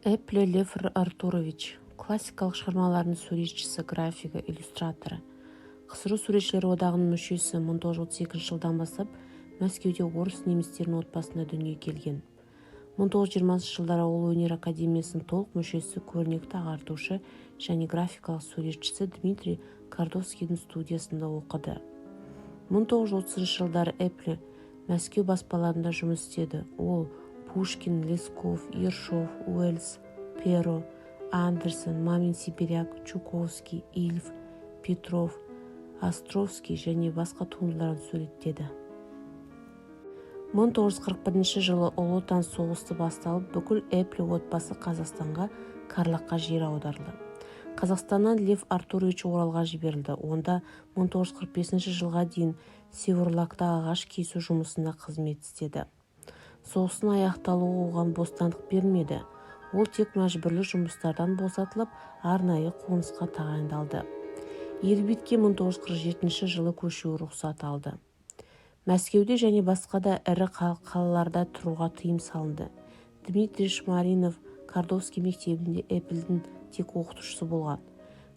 Эпле Лев Артурович, классикалық шығармалардың суретшісі, графигі, иллюстраторы. КСР суретшілер одағының мүшесі, 1932 жылдан бастап Мәскеуде орыс немістерінің отбасында дүниеге келген. 1920 жылдары ол өнер академиясының толық мүшесі, көрнекті ағартушы және графикалық суретшісі Дмитрий Кардовскийдің студиясында оқыды. 1930 жылдары Эпле Мәскеу баспаларында жұмыс істеді. Ол Пушкин, Лесков, Ершов, Уэльс, Перо, Андерсон, Мамин Сибиряк, Чуковский, Ильф, Петров, Островский және басқа туындыларын суреттеді. 1941 жылы Ұлы Отан соғысы басталып, бүкіл Эпле отбасы Қазақстанға, Карлаққа жер аударылды. Қазақстаннан Лев Артурович Оралға жіберілді. Онда 1945 жылға дейін Севурлакта ағаш кесу жұмысында қызмет істеді. Соғыстың аяқталуы оған бостандық бермеді. Ол тек мәжбүрлі жұмыстардан босатылып, арнайы қонысқа тағайындалды. Елбетке 1947 жылы көшуі рұқсат алды. Мәскеуде және басқа да ірі қалаларда тұруға тыйым салынды. Дмитрий Шмаринов Кардовский мектебінде Эплдің тек оқытушысы болған.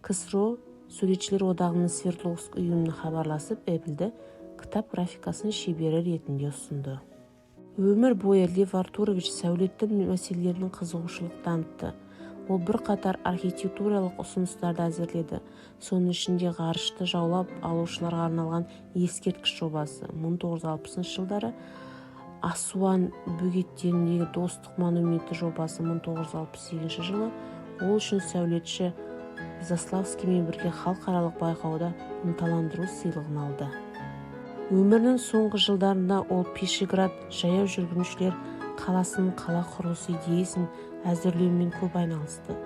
КСР суретшілер одағының Свердловск ұйымына хабарласып, Эплді кітап графикасының шебері ретінде ұсынды. Өмір бойы Лев Артурович сәулеттің мәселелерінің қызығушылық танытты. Ол бірқатар архитектуралық ұсыныстарды әзірледі. Соның ішінде ғарышты жаулап алушыларға арналған ескерткіш жобасы. 1960 жылдары Асуан бөгеттеріндегі достық монументі жобасы. 1968 жылы ол үшін сәулетші Заславскиймен бірге халықаралық байқауда ынталандыру сыйлығын алды. Өмірінің соңғы жылдарында ол Пешеград жаяу жүргіншілер қаласының қала құрылысы идеясын әзірлеумен көп айналысты.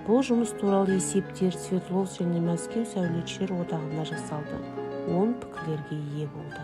Бұл жұмыс туралы есептер Свердловск және Мәскеу сәулетшілер одағында жасалды. Оң пікірлерге ие болды.